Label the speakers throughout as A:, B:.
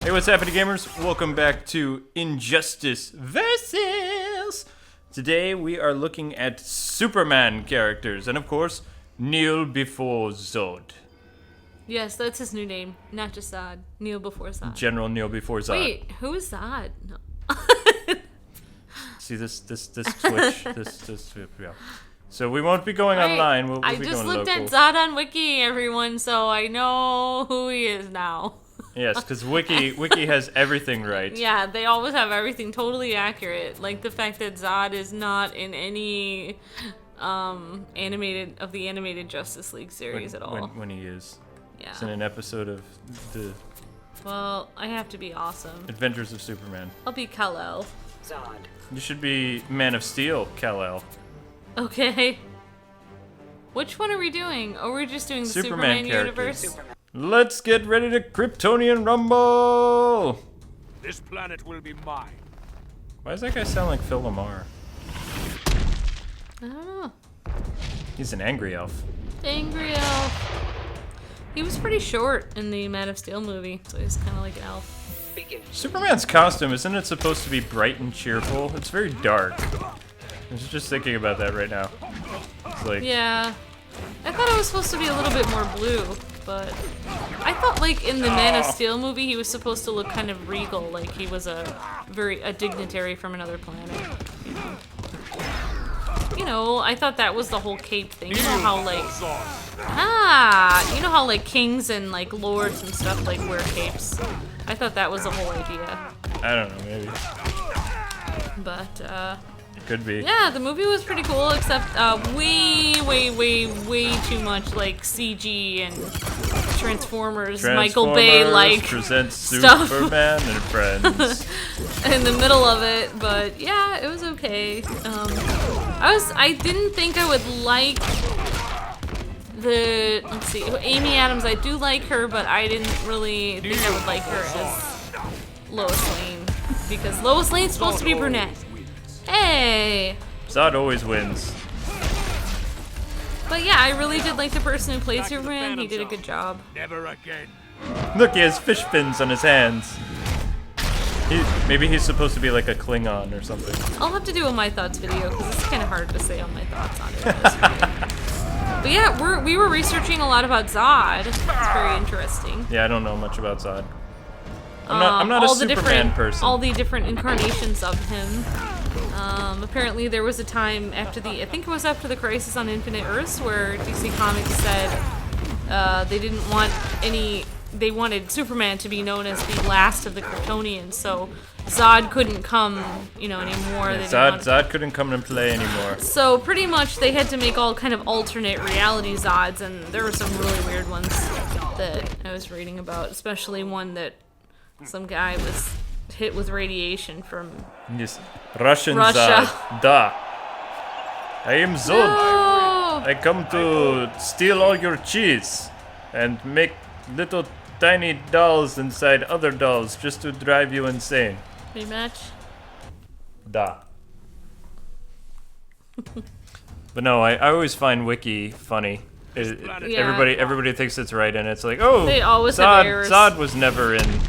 A: Hey, what's happening, gamers? Welcome back to Injustice Versus. Today we are looking at Superman characters, and of course, kneel before Zod.
B: Yes, that's his new name, not just Zod. Kneel before Zod.
A: General kneel before Zod.
B: Wait, who is Zod? No.
A: See this Twitch, yeah. So we won't be going online. We'll
B: I
A: be
B: just
A: going
B: looked
A: local.
B: at Zod on Wiki, everyone, so I know who he is now.
A: Yes, because Wiki has everything right.
B: Yeah, they always have everything totally accurate. Like the fact that Zod is not in any animated Justice League series at all.
A: When he is.
B: Yeah.
A: It's in an episode of the
B: Well, I have to be awesome.
A: Adventures of Superman.
B: I'll be Kal-El.
C: Zod.
A: You should be Man of Steel, Kal-El.
B: Okay. Which one are we doing? Oh, we're just doing the
A: Superman
B: Superman
A: characters.
B: universe?
A: Let's get ready to Kryptonian Rumble!
C: This planet will be mine.
A: Why does that guy sound like Phil Lamar?
B: I don't know.
A: He's an angry elf.
B: Angry elf. He was pretty short in the Man of Steel movie, so he's kind of like an elf.
C: Begin.
A: Superman's costume, isn't it supposed to be bright and cheerful? It's very dark. I was just thinking about that right now. It's like,
B: Yeah. I thought it was supposed to be a little bit more blue, but I thought like in the Man of Steel movie he was supposed to look kind of regal, like he was a dignitary from another planet. You know, I thought that was the whole cape thing. You know how like you know how like kings and like lords and stuff like wear capes. I thought that was the whole idea.
A: I don't know, maybe.
B: But
A: It could be.
B: yeah, the movie was pretty cool, except way too much like CG and Transformers Michael Bay like
A: presents
B: stuff.
A: Superman and Friends.
B: in the middle of it. But yeah, it was okay. I didn't think I would like let's see, Amy Adams. I do like her, but I didn't really think I would like her as Lois Lane, because Lois Lane's supposed to be brunette. Hey!
A: Zod always wins.
B: But yeah, I really did like the person who played Superman. He did a good job.
C: Never again.
A: Look, he has fish fins on his hands. Maybe he's supposed to be like a Klingon or something.
B: I'll have to do a My Thoughts video, because it's kind of hard to say all my thoughts on it. But yeah, we were researching a lot about Zod. It's very interesting.
A: Yeah, I don't know much about Zod. I'm not a Superman person.
B: All the different incarnations of him. Apparently there was a time after I think it was after the Crisis on Infinite Earths, where DC Comics said they wanted Superman to be known as the last of the Kryptonians, so Zod couldn't come, anymore.
A: Zod couldn't come and play anymore.
B: So pretty much they had to make all kind of alternate reality Zods, and there were some really weird ones that I was reading about, especially one that some guy was hit with radiation from
A: Yes, Russian
B: Russia.
A: Zod. Da. I am Zod.
B: No!
A: I come to steal all your cheese and make little tiny dolls inside other dolls just to drive you insane.
B: Rematch?
A: Da. But no, I always find Wiki funny. Everybody thinks it's right, and it's like, oh,
B: They always have errors.
A: Zod was never in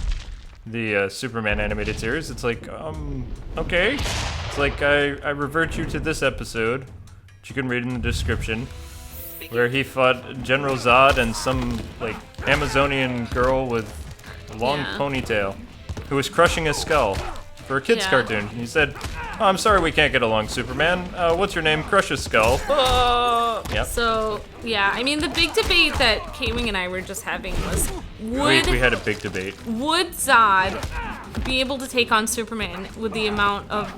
A: the Superman animated series. It's like, okay. It's like I revert you to this episode, which you can read in the description, where he fought General Zod and some like Amazonian girl with a long ponytail who was crushing his skull for a kid's cartoon. He said, oh, I'm sorry we can't get along, Superman. What's your name? Crush his skull. Yep.
B: So, yeah, I mean, the big debate that K-Wing and I were just having was,
A: We had a big debate.
B: would Zod be able to take on Superman with the amount of,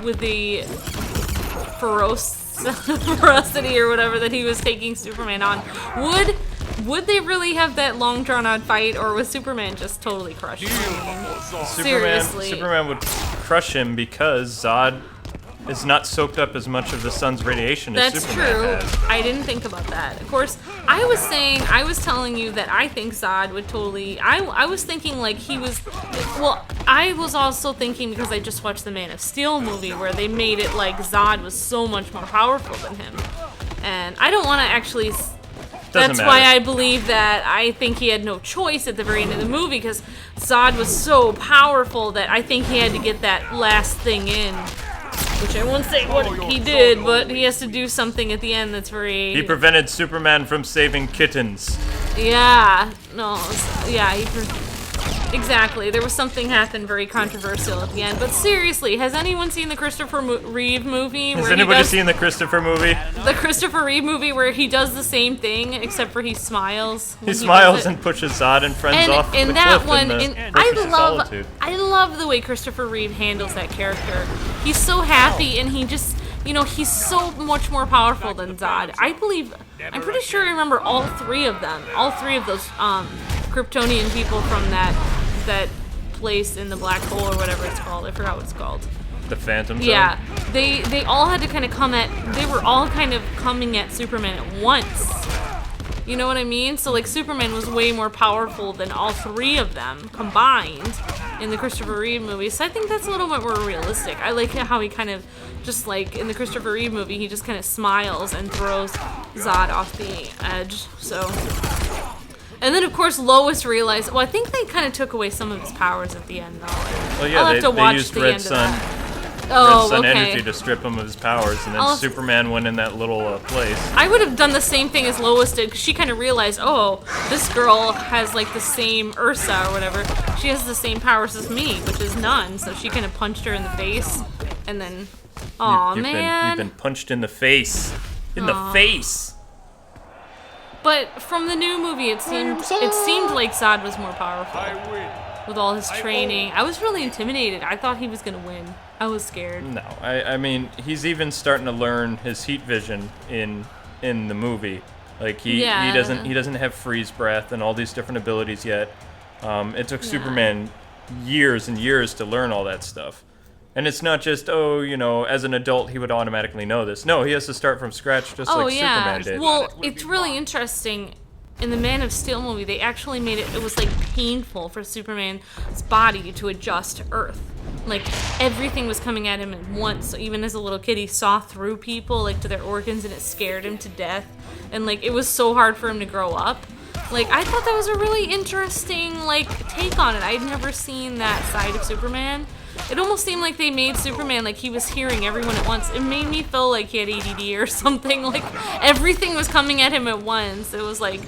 B: with the ferocity or whatever that he was taking Superman on? Would they really have that long drawn out fight, or was Superman just totally crushed him? Seriously.
A: Superman would crush him because Zod is not soaked up as much of the sun's radiation as
B: That's
A: Superman
B: true.
A: has.
B: I didn't think about that. Of course, I was telling you that I think Zod would totally, I was thinking like he was, well, I was also thinking because I just watched the Man of Steel movie where they made it like Zod was so much more powerful than him. And I don't want to actually That's
A: matter.
B: why I believe that I think he had no choice at the very end of the movie, because Zod was so powerful that I think he had to get that last thing in. Which I won't say what he did, but he has to do something at the end that's very...
A: He prevented Superman from saving kittens.
B: Yeah. No. Yeah, exactly. There was something happened very controversial at the end. But seriously, has anyone seen the Christopher Reeve movie?
A: Has anybody seen the Christopher movie?
B: The Christopher Reeve movie where he does the same thing, except for he smiles.
A: He smiles and pushes Zod and friends off
B: in
A: the
B: that
A: cliff
B: one,
A: in the
B: I
A: Fortress of Solitude.
B: love the way Christopher Reeve handles that character. He's so happy, and he just, he's so much more powerful than Zod. I'm pretty sure I remember all three of them, all three of those Kryptonian people from that place in the black hole or whatever it's called. I forgot what it's called.
A: The Phantom Zone?
B: Yeah, they all had to kind of they were all kind of coming at Superman at once. You know what I mean? So like Superman was way more powerful than all three of them combined in the Christopher Reeve movie. So I think that's a little bit more realistic. I like how he kind of just like in the Christopher Reeve movie, he just kind of smiles and throws Zod off the edge. So, and then of course Lois realized. Well, I think they kind of took away some of his powers at the end, though.
A: Well, yeah,
B: I'll have to watch
A: they used
B: the
A: Red
B: end
A: Sun.
B: of that. Oh,
A: Red Sun
B: okay.
A: energy to strip him of his powers, and then Superman went in that little place.
B: I would have done the same thing as Lois did, because she kind of realized, oh, this girl has like the same Ursa or whatever. She has the same powers as me, which is none. So she kind of punched her in the face, and then, aw, man.
A: You've been punched in the face. In the face.
B: But from the new movie, it seemed like Zod was more powerful.
C: I win.
B: With all his training. I was really intimidated. I thought he was gonna win. I was scared.
A: No, I mean, he's even starting to learn his heat vision in the movie. Like he doesn't have freeze breath and all these different abilities yet. It took Superman years and years to learn all that stuff. And it's not just, as an adult he would automatically know this. No, he has to start from scratch just like Superman did.
B: Well, it's really interesting. In the Man of Steel movie, they actually made it was like painful for Superman's body to adjust to Earth. Like everything was coming at him at once. So even as a little kid, he saw through people, like to their organs, and it scared him to death. And like it was so hard for him to grow up. Like I thought that was a really interesting take on it. I'd never seen that side of Superman. It almost seemed like they made Superman like he was hearing everyone at once. It made me feel like he had ADD or something. Like everything was coming at him at once. It was like,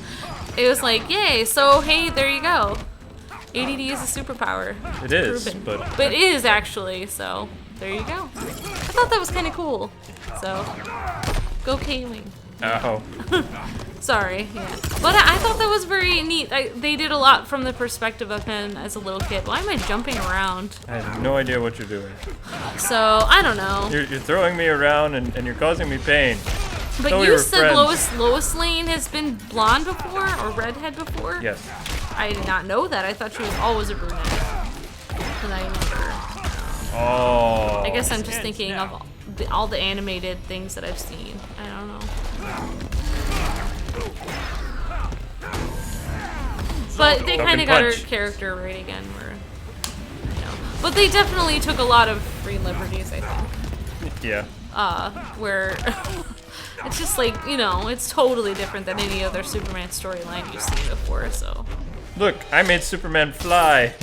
B: yay! So hey, there you go. ADD is a superpower.
A: It is,
B: proven.
A: but
B: it is actually. So there you go. I thought that was kind of cool. So go K-Wing.
A: Ow.
B: Sorry, yeah. But I thought that was very neat. They did a lot from the perspective of him as a little kid. Why am I jumping around?
A: I have no idea what you're doing.
B: So, I don't know.
A: You're throwing me around and you're causing me pain.
B: But
A: So
B: you
A: we
B: said
A: were
B: Lois Lane has been blonde before, or redhead before?
A: Yes.
B: I did not know that. I thought she was always a brunette. And I remember.
A: Oh.
B: I guess I'm just thinking of all the animated things that I've seen. I don't know. But they kind of got her character right again. But they definitely took a lot of free liberties, I think.
A: Yeah.
B: Where it's just like, it's totally different than any other Superman storyline you've seen before, so.
A: Look, I made Superman fly.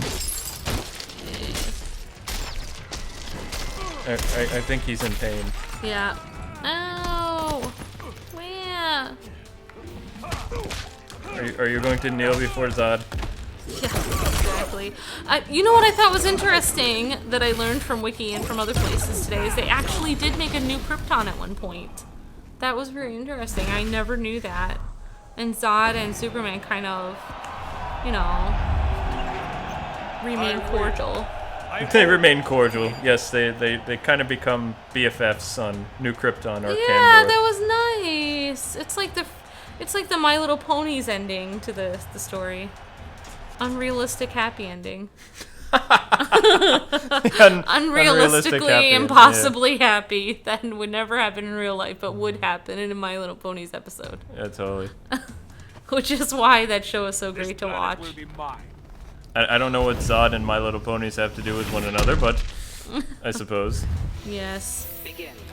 A: I think he's in pain.
B: Yeah. Oh! Where?
A: Are you going to kneel before Zod?
B: Yeah, exactly. You know what I thought was interesting that I learned from Wiki and from other places today is they actually did make a new Krypton at one point. That was very interesting. I never knew that. And Zod and Superman kind of, remain cordial.
A: They remain cordial. Yes, they kind of become BFFs on New Krypton or
B: Yeah,
A: Kandor.
B: that was nice. It's like the My Little Ponies ending to the story. Unrealistic happy ending. Unrealistically, impossibly happy. That would never happen in real life, but would happen in a My Little Ponies episode.
A: Yeah, totally.
B: Which is why that show is so great to watch.
C: Will be mine.
A: I don't know what Zod and My Little Ponies have to do with one another, but I suppose.
B: Yes.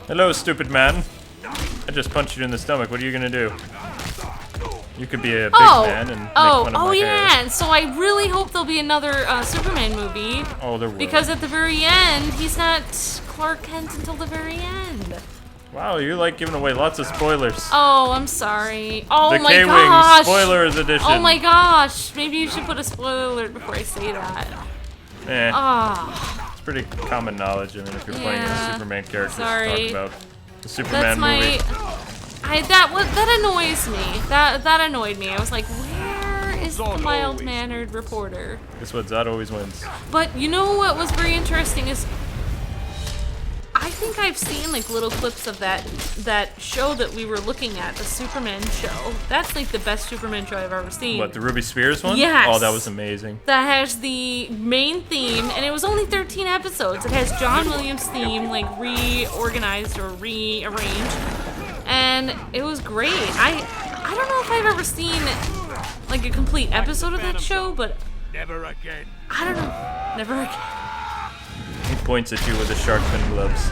A: Hello, stupid man. I just punched you in the stomach. What are you gonna do? You could be a big man and make fun of my
B: yeah.
A: hair.
B: And so I really hope there'll be another Superman movie.
A: Oh, there will.
B: Because at the very end, he's not Clark Kent until the very end.
A: Wow, you like giving away lots of spoilers.
B: Oh, I'm sorry. Oh
A: the
B: my
A: K-Wing
B: gosh.
A: spoilers edition.
B: Oh my gosh. Maybe you should put a spoiler alert before I say that.
A: Eh. It's pretty common knowledge. I mean, if you're playing a Superman character,
B: sorry.
A: talk about the Superman movie.
B: That annoys me. That annoyed me. I was like, where is the mild-mannered reporter?
A: Guess what? Zod always wins.
B: But you know what was very interesting is I think I've seen like little clips of that show that we were looking at, the Superman show. That's like the best Superman show I've ever seen.
A: What, the Ruby Spears one?
B: Yes.
A: Oh, that was amazing.
B: That has the main theme, and it was only 13 episodes. It has John Williams' theme, like reorganized or rearranged, and it was great. I don't know if I've ever seen like a complete episode of that show, but
C: Never again.
B: I don't know. Never again.
A: He points at you with his shark fin gloves.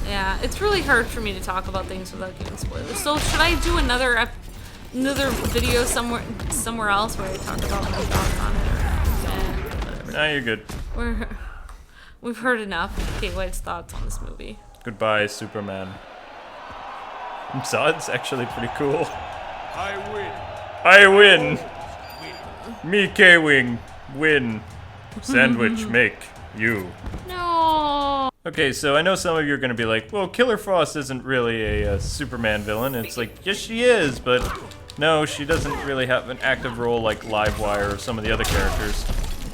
B: Yeah, it's really hard for me to talk about things without giving spoilers. So should I do another video somewhere else where I talk about my thoughts on it? Or no?
A: Nah, you're good.
B: We've heard enough. Kate White's thoughts on this movie.
A: Goodbye, Superman. Zod's actually pretty cool.
C: I win.
A: I win. Me K-Wing win. Sandwich make you.
B: No.
A: Okay, so I know some of you are going to be like, well, Killer Frost isn't really a Superman villain. It's like, yes, she is, but no, she doesn't really have an active role like Livewire or some of the other characters.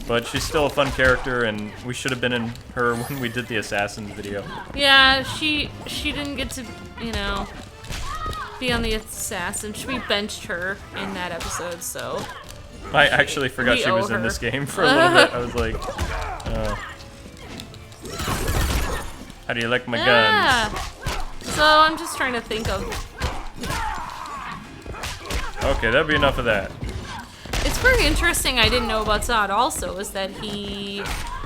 A: But she's still a fun character, and we should have been in her when we did the Assassins video.
B: Yeah, she didn't get to, you know, be on the Assassin. We benched her in that episode, so...
A: I actually forgot she was in this game for a little bit. I was like, how do you like my guns?
B: So I'm just trying to think of...
A: Okay, that'd be enough of that.
B: It's very interesting I didn't know about Zod also, is that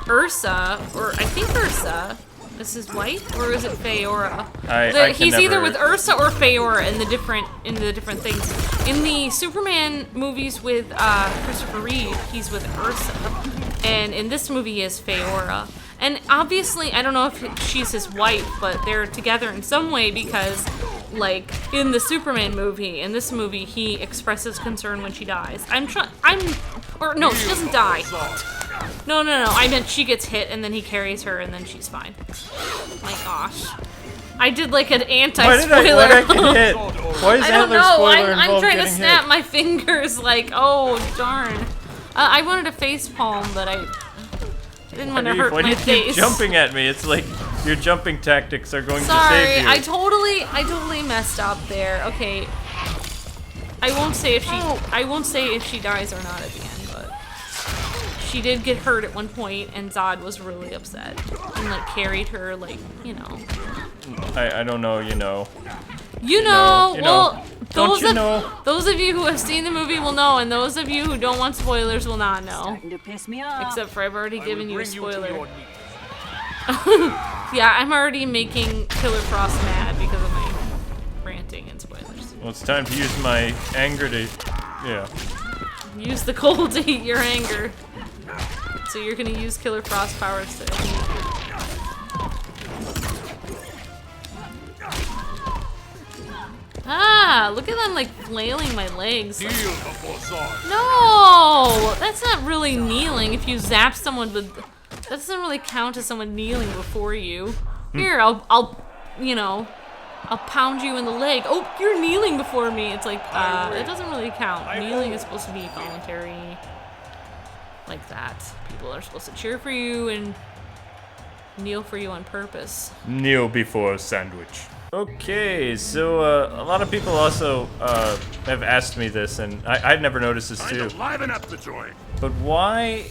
B: Ursa, or I think Ursa, is his wife, or is it Feora? He's either with Ursa or Feora in the different things. In the Superman movies with Christopher Reeve, he's with Ursa, and in this movie he is Feora. And obviously, I don't know if she's his wife, but they're together in some way because, like, in the Superman movie, in this movie, he expresses concern when she dies. No, she doesn't die. No, I meant she gets hit and then he carries her and then she's fine. My gosh. I did like an anti-spoiler.
A: Why did I get hit? Why is
B: I don't
A: antler
B: know.
A: spoiler
B: I'm trying to
A: getting
B: snap
A: hit?
B: my fingers like, oh, darn. I wanted a face palm, but I didn't want to hurt my face.
A: Why do you keep jumping at me? It's like your jumping tactics are going to save you.
B: I totally messed up there. Okay. I won't say if she dies or not at the end, but she did get hurt at one point, and Zod was really upset and like carried her, like, you know.
A: I don't know, you know.
B: You know.
A: Well,
B: those of you who have seen the movie will know, and those of you who don't want spoilers will not know.
D: To piss me off.
B: Except for I've already given you a spoiler.
C: You
B: Yeah, I'm already making Killer Frost mad because of my ranting and spoilers.
A: Well, it's time to use my anger to,
B: Use the cold to heat your anger. So you're gonna use Killer Frost powers to look at them like flailing my legs.
C: Kneel before Zod.
B: No! That's not really kneeling if you zap someone with... That doesn't really count as someone kneeling before you. Here, I'll pound you in the leg. Oh, you're kneeling before me. It's like, it doesn't really count. Kneeling is supposed to be voluntary. Like that. People are supposed to cheer for you and kneel for you on purpose.
A: Kneel before sandwich. Okay, so a lot of people also have asked me this, and I'd never noticed this too.
C: Liven up the joint.
A: But why?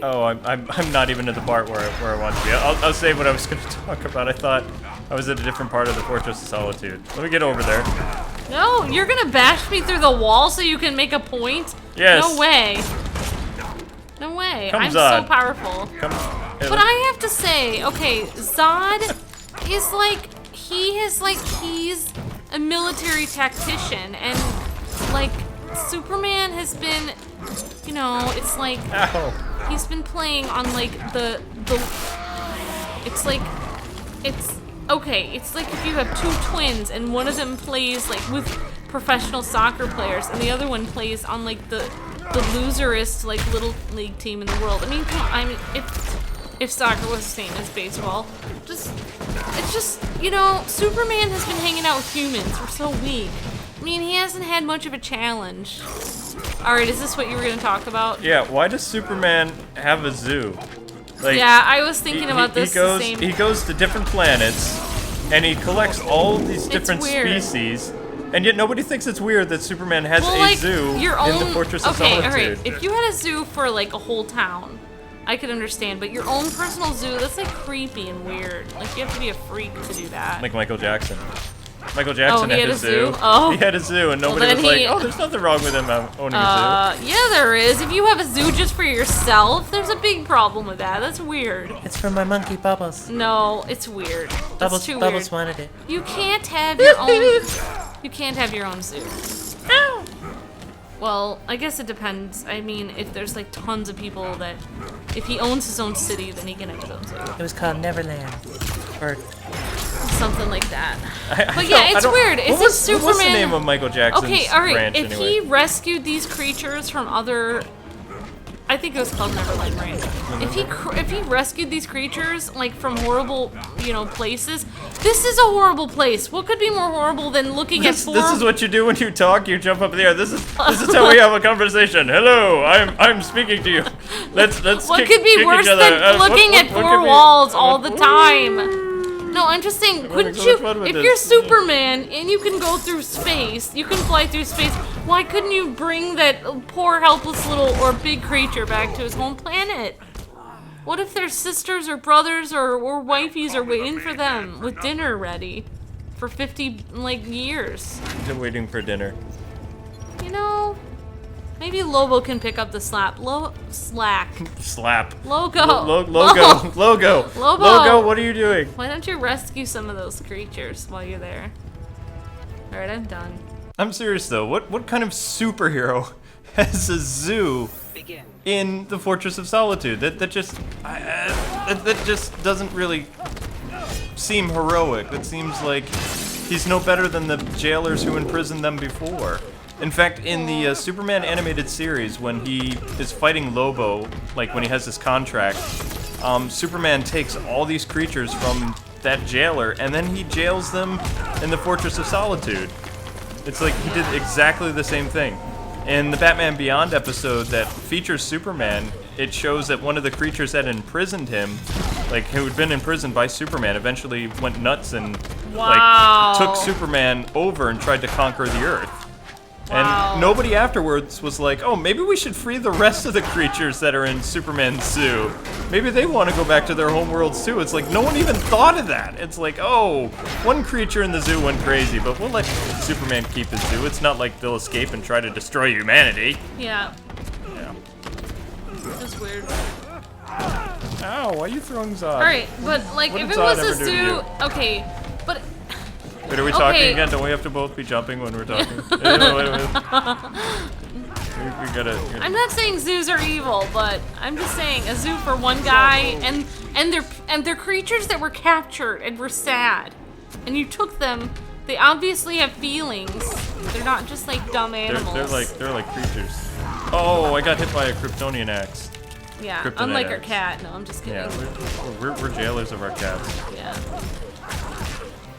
A: Oh, I'm not even at the part where I want to be. I'll say what I was going to talk about. I thought I was at a different part of the Fortress of Solitude. Let me get over there.
B: No, you're gonna bash me through the wall so you can make a point?
A: Yes.
B: No way. No way.
A: Come,
B: I'm
A: Zod.
B: so powerful.
A: Come.
B: But I have to say, okay, Zod is like, he's a military tactician, and like, Superman has been, you know, it's like he's been playing on like the it's like it's like if you have two twins and one of them plays like with professional soccer players and the other one plays on like the loserest like little league team in the world. I mean, come on, I mean, if soccer was the same as baseball, it's just, you know, Superman has been hanging out with humans. We're so weak. I mean, he hasn't had much of a challenge. Alright, is this what you were going to talk about?
A: Yeah, why does Superman have a zoo? Like,
B: yeah, I was thinking about this the same.
A: He goes to different planets, and he collects all these different species, and yet nobody thinks it's weird that Superman has a zoo in the Fortress of Solitude.
B: Alright, if you had a zoo for like a whole town, I could understand, but your own personal zoo, that's like creepy and weird. Like, you have to be a freak to do that.
A: Like Michael Jackson. Michael Jackson
B: had
A: a
B: a
A: zoo.
B: Oh.
A: He had a zoo, and nobody was like, oh, there's nothing wrong with him owning a zoo.
B: Yeah, there is. If you have a zoo just for yourself, there's a big problem with that. That's weird.
D: It's for my monkey Bubbles.
B: No, it's weird.
D: Bubbles,
B: it's too
D: Bubbles
B: weird.
D: wanted it.
B: You can't have your own. You can't have your own zoo. Well, I guess it depends. I mean, if there's like tons of people that, if he owns his own city, then he can have his own zoo.
D: It was called Neverland. Or
B: something like that. But yeah, it's weird. Is this Superman?
A: What's the name of Michael Jackson's ranch,
B: if he rescued these creatures from other, I think it was called Neverland Ranch. If he rescued these creatures like from horrible, you know, places, this is a horrible place. What could be more horrible than looking at four?
A: This is what you do when you talk. You jump up in the air. This is how we have a conversation. Hello, I'm speaking to you. Let's
B: what could be worse than looking at four walls all the time? No, I'm just saying, couldn't you, if you're Superman and you can go through space, you can fly through space, why couldn't you bring that poor, helpless little or big creature back to his home planet? What if their sisters or brothers or wifeys are waiting for them with dinner ready for 50, like, years?
A: They're waiting for dinner.
B: You know, maybe Lobo can pick up the slack.
A: Slap.
B: Logo.
A: Logo.
B: Lobo.
A: Logo, what are you doing?
B: Why don't you rescue some of those creatures while you're there? Alright, I'm done.
A: I'm serious though. What kind of superhero has a zoo in the Fortress of Solitude? That just doesn't really seem heroic. That seems like he's no better than the jailers who imprisoned them before. In fact, in the Superman animated series, when he is fighting Lobo, like when he has this contract, Superman takes all these creatures from that jailer and then he jails them in the Fortress of Solitude. It's like he did exactly the same thing. In the Batman Beyond episode that features Superman, it shows that one of the creatures that imprisoned him, like who had been imprisoned by Superman, eventually went nuts and like took Superman over and tried to conquer the Earth. And nobody afterwards was like, oh, maybe we should free the rest of the creatures that are in Superman's zoo. Maybe they want to go back to their homeworlds too. It's like, no one even thought of that. It's like, oh, one creature in the zoo went crazy, but we'll let Superman keep his zoo. It's not like they'll escape and try to destroy humanity.
B: Yeah.
A: Yeah.
B: That's weird.
A: Ow, why are you throwing Zod?
B: Alright, but like,
A: What
B: if
A: did
B: it
A: Zod
B: was
A: ever
B: a
A: do to
B: zoo,
A: you?
B: okay, but...
A: Wait, are we talking again? Don't we have to both be jumping when we're talking? Wait. We gotta...
B: I'm not saying zoos are evil, but I'm just saying a zoo for one guy, and they're creatures that were captured and were sad, and you took them. They obviously have feelings. They're not just like dumb animals.
A: They're like creatures. Oh, I got hit by a Kryptonian axe.
B: Yeah,
A: Kryptonite
B: unlike our
A: axe.
B: cat. No, I'm just kidding.
A: Yeah, we're jailers of our cats.
B: Yeah.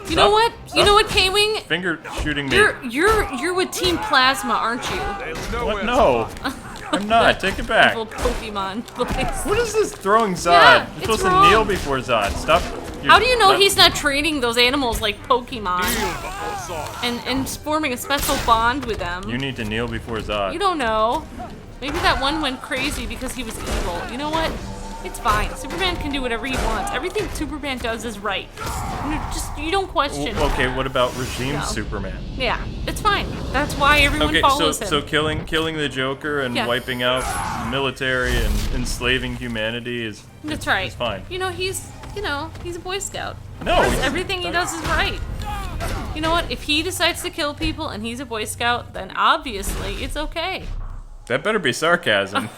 B: You know what? You know what, K-Wing?
A: Finger shooting me.
B: You're with Team Plasma, aren't you?
A: What? No, I'm not. Take it back.
B: Evil Pokemon place.
A: What is this throwing Zod?
B: Yeah,
A: You're
B: it's
A: supposed
B: wrong.
A: to kneel before Zod. Stop.
B: How do you know he's not treating those animals like Pokemon
C: Kneel before Zod.
B: and forming a special bond with them?
A: You need to kneel before Zod.
B: You don't know. Maybe that one went crazy because he was evil. You know what? It's fine. Superman can do whatever he wants. Everything Superman does is right. You don't question.
A: Okay, what about Regime Superman?
B: Yeah, it's fine. That's why everyone follows him.
A: So killing the Joker and wiping out the military and enslaving humanity is
B: That's right.
A: It's fine.
B: He's a Boy Scout.
A: No,
B: Everything he does is right. You know what? If he decides to kill people and he's a Boy Scout, then obviously it's okay.
A: That better be sarcasm.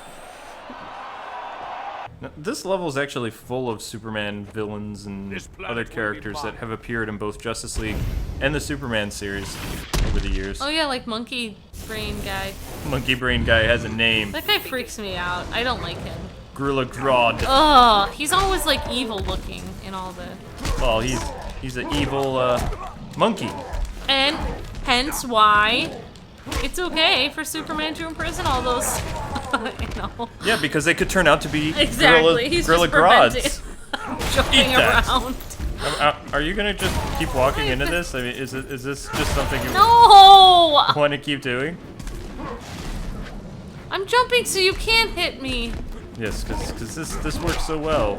A: Now, this level is actually full of Superman villains and other characters that have appeared in both Justice League and the Superman series over the years.
B: Oh yeah, like Monkey Brain guy.
A: Monkey Brain guy has a name.
B: That guy freaks me out. I don't like him.
A: Gorilla Grodd.
B: Ugh, he's always like evil looking in all the...
A: Well, he's an evil monkey.
B: And hence why it's okay for Superman to imprison all those, you know.
A: Yeah, because they could turn out to be
B: Exactly, he's
A: Gorilla
B: just preventing
A: Grods.
B: jumping
A: Eat that.
B: around.
A: Are you gonna just keep walking into this? I mean, is this just something you
B: No!
A: want to keep doing?
B: I'm jumping so you can't hit me.
A: Yes, because this works so well.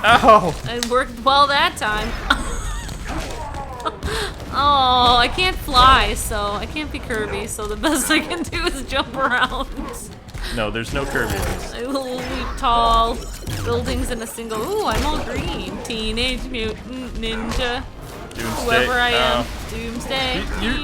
A: Ow!
B: It worked well that time. Oh, I can't fly, so I can't be Kirby, so the best I can do is jump around.
A: No, there's no Kirby in this.
B: I will leap tall buildings in a single... Ooh, I'm all green. Teenage Mutant Ninja.
A: Doomsday.
B: Whoever I am.
A: Ow.
B: Doomsday.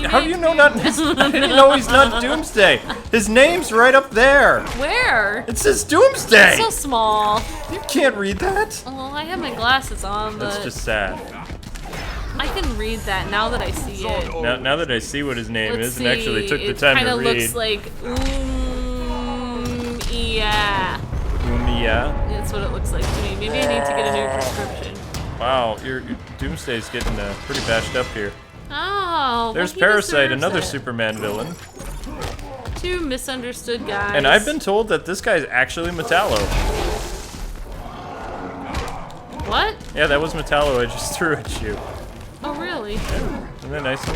A: How do you know not? How do you know he's not Doomsday? His name's right up there.
B: Where?
A: It says Doomsday.
B: It's so small.
A: You can't read that.
B: Oh, I have my glasses on, but
A: That's just sad.
B: I can read that now that I see it.
A: Now that I see what his name
B: Let's
A: is
B: see.
A: and actually took the time to
B: It kind of
A: read.
B: looks like yeah.
A: Yeah.
B: That's what it looks like to me. Maybe I need to get a new prescription.
A: Wow, your Doomsday's getting pretty bashed up here.
B: Oh.
A: There's
B: well, he
A: Parasite,
B: deserves
A: another
B: it.
A: Superman villain.
B: Two misunderstood guys.
A: And I've been told that this guy's actually Metallo.
B: What?
A: Yeah, that was Metallo I just threw at you.
B: Oh, really?
A: Isn't that nice?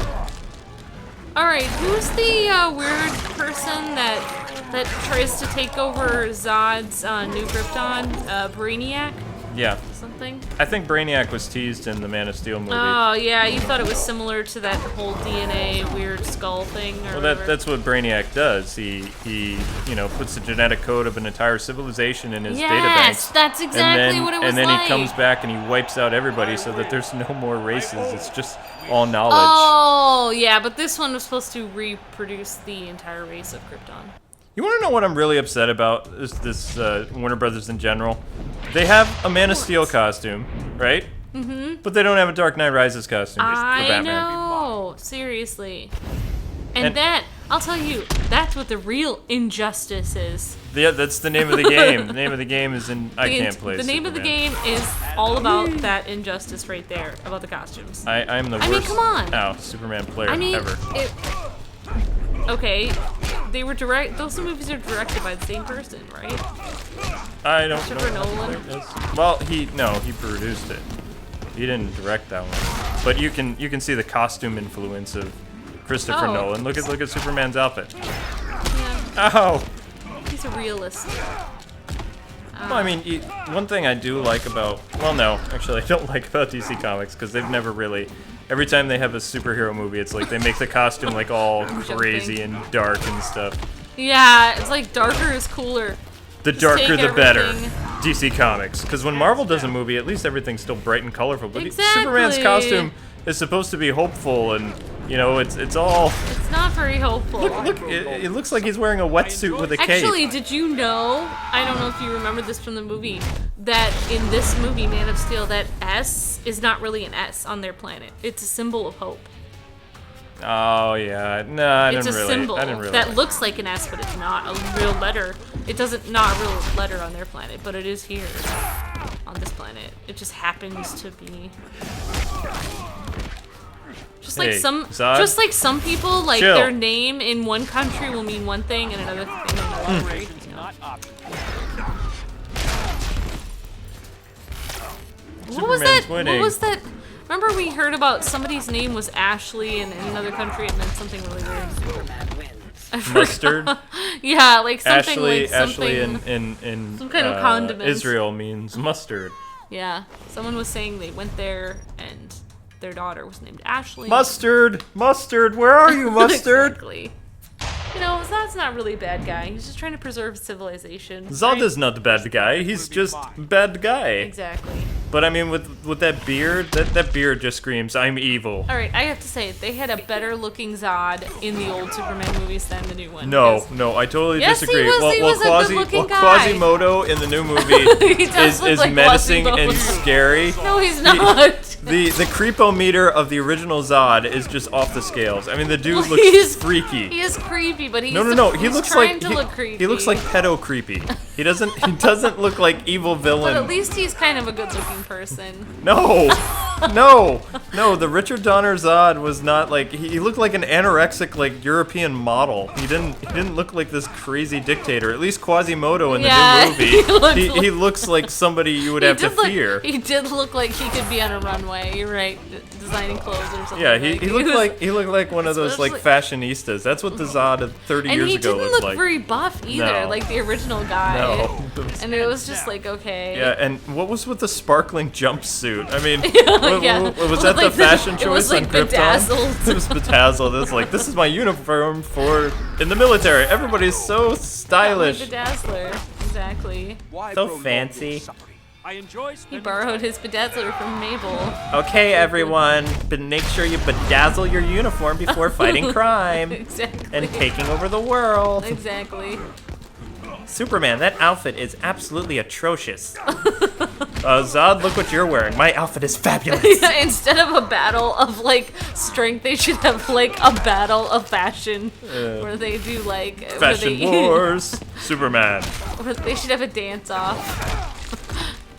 B: All right. Who's the weird person that tries to take over Zod's new Krypton? Brainiac?
A: Yeah.
B: Something?
A: I think Brainiac was teased in the Man of Steel movie.
B: Oh, yeah, you thought it was similar to that whole DNA weird skull thing or
A: Well,
B: whatever.
A: that's what Brainiac does. He puts the genetic code of an entire civilization in his
B: Yes,
A: databank.
B: that's exactly what it was
A: And then
B: like.
A: he comes back and he wipes out everybody so that there's no more races. It's just all knowledge.
B: Oh, yeah, but this one was supposed to reproduce the entire race of Krypton.
A: You want to know what I'm really upset about? This Warner Brothers in general. They have a Man of Steel costume, right? Mm-hmm. But they don't have a Dark Knight Rises costume for
B: I
A: Batman.
B: know, seriously. And that, I'll tell you, that's what the real injustice is.
A: Yeah, that's the name of the game. The name of the game is I can't play
B: The name of the
A: Superman.
B: game is all about that injustice right there, about the costumes.
A: I'm the worst
B: I mean, come on.
A: Superman player
B: I mean,
A: ever.
B: Okay, they were those movies are directed by the same person, right?
A: I don't
B: Christopher
A: know.
B: Nolan?
A: Well, he produced it. He didn't direct that one. But you can see the costume influence of Christopher
B: Oh.
A: Nolan. Look at Superman's outfit.
B: Yeah,
A: Ow!
B: he's a realist.
A: Well, I mean, one thing I do like about... Well, no. Actually, I don't like about DC Comics, because they've never really... Every time they have a superhero movie, it's like they make the costume like all crazy and dark and stuff.
B: Yeah, it's like darker is cooler.
A: The
B: Just
A: darker,
B: take
A: the better.
B: everything.
A: DC Comics. Because when Marvel does a movie, at least everything's still bright and colorful. But
B: Exactly.
A: Superman's costume is supposed to be hopeful, and, it's all...
B: It's not very hopeful.
A: Look, it looks like he's wearing a wetsuit with a cape.
B: Actually, did you know, I don't know if you remember this from the movie, that in this movie, Man of Steel, that S is not really an S on their planet. It's a symbol of hope.
A: Oh, yeah. No, I
B: It's
A: didn't
B: a
A: really.
B: symbol
A: I didn't really.
B: that looks like an S, but it's not a real letter. It doesn't, not a real letter on their planet, but it is here on this planet. It just happens to be. Just like
A: Hey,
B: Zod? Just like some people, like
A: Chill.
B: their name in one country will mean one thing and another thing in another. Right? You know. What was
A: Superman's
B: that?
A: winning.
B: What was that? Remember we heard about somebody's name was Ashley in another country and then something really weird. I forgot.
A: Mustard.
B: Yeah, like something like
A: Ashley
B: something.
A: in
B: some kind of condiment.
A: Israel means mustard.
B: Yeah, someone was saying they went there and their daughter was named Ashley.
A: Mustard, where are you, Mustard?
B: Exactly. You know, Zod's not really a bad guy. He's just trying to preserve civilization.
A: Zod
B: right?
A: is not the bad guy. He's just bad guy.
B: Exactly.
A: But I mean, with that beard, that beard just screams, I'm evil.
B: All right, I have to say, they had a better looking Zod in the old Superman movies than the new one.
A: No,
B: because-
A: no, I totally
B: Yes, he
A: disagree.
B: was- he was a good-looking guy.
A: Quasimodo in the new movie
B: He does look
A: is
B: like
A: menacing and
B: Quasimodo.
A: scary.
B: No, he's not.
A: The creepometer of the original Zod is just off the scales. I mean, the dude
B: Well,
A: looks
B: he's-
A: freaky.
B: He is creepy, but he's
A: No. He
B: he's
A: looks
B: trying
A: like
B: to look creepy.
A: he looks like pedo creepy. He doesn't look like evil villain.
B: But at least he's kind of a good-looking person.
A: No. The Richard Donner Zod was not like he looked like an anorexic like European model. He didn't look like this crazy dictator. At least Quasimodo in the
B: Yeah,
A: new movie,
B: he
A: he looks like somebody you would have to fear.
B: He did look like he could be on a runway. You're right, designing clothes or something.
A: Yeah, he looked like one of those like
B: Especially-
A: fashionistas. That's what the Zod of 30
B: And
A: years
B: he
A: ago
B: didn't
A: looked
B: look
A: like.
B: very buff either,
A: No.
B: like the original guy.
A: No.
B: And it was just like, okay.
A: Yeah, and what was with the sparkling jumpsuit? I mean,
B: Yeah.
A: was that the
B: Like
A: fashion
B: it was
A: choice on
B: like
A: Krypton?
B: bedazzled.
A: It was bedazzled. It was like, this is my uniform for in the military. Everybody's so stylish.
B: Bedazzler, exactly.
A: So fancy.
C: I enjoy
B: He borrowed his bedazzler from Mabel.
A: Okay, everyone, but make sure you bedazzle your uniform before fighting crime
B: Exactly.
A: and taking over the world.
B: Exactly.
A: Superman, that outfit is absolutely atrocious. Zod, look what you're wearing. My outfit is fabulous.
B: Instead of a battle of like strength, they should have like a battle of fashion, where they do like
A: Fashion Wars. Superman.
B: Where they should have a dance off.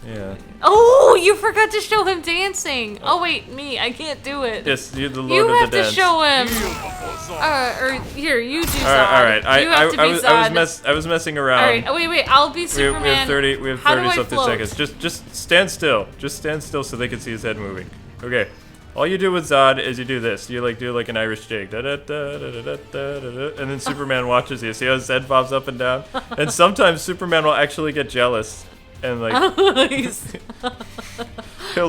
A: Yeah.
B: Oh, you forgot to show him dancing. Oh wait, me, I can't do it.
A: Yes, you're the Lord
B: You
A: of
B: have
A: the
B: to
A: Dance.
B: show him.
C: before
B: Or here, you do Zod.
A: All right.
B: You have to be Zod.
A: I was messing around.
B: All right, wait, I'll be
A: We
B: Superman.
A: have 30. We have
B: How do
A: 30
B: I
A: something
B: float?
A: seconds. Just stand still. Just stand still so they can see his head moving. Okay. All you do with Zod is you do this. You do like an Irish jig. Da, da, da, da, da, da, da, da, and then Superman watches you. See how his head bobs up and down? And sometimes Superman will actually get jealous and like he'll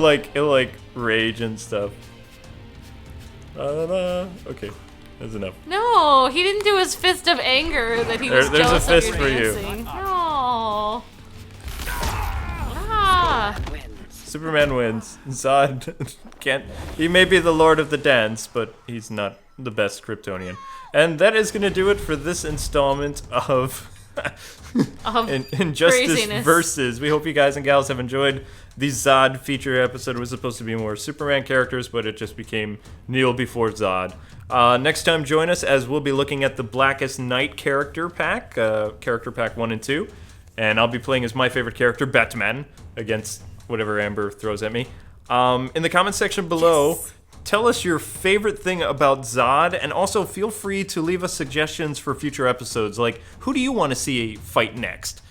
A: like rage and stuff. Okay. That's enough.
B: No, he didn't do his fist of anger that he was
A: There's a
B: jealous
A: fist
B: of your
A: for you.
B: dancing. No. Ah.
A: Superman wins. Zod can't. He may be the Lord of the Dance, but he's not the best Kryptonian. And that is going to do it for this installment of Injustice
B: craziness.
A: Versus. We hope you guys and gals have enjoyed the Zod feature episode. It was supposed to be more Superman characters, but it just became Neil before Zod. Next time, join us as we'll be looking at the Blackest Night character pack 1 and 2. And I'll be playing as my favorite character, Batman, against whatever Amber throws at me. In the comment section below, tell us your favorite thing about Zod, and also feel free to leave us suggestions for future episodes. Like, who do you want to see fight next?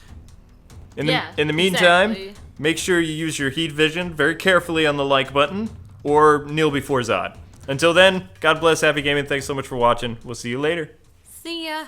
A: In the meantime,
B: exactly.
A: make sure you use your heat vision very carefully on the like button, or kneel before Zod. Until then, God bless, happy gaming, thanks so much for watching. We'll see you later.
B: See ya.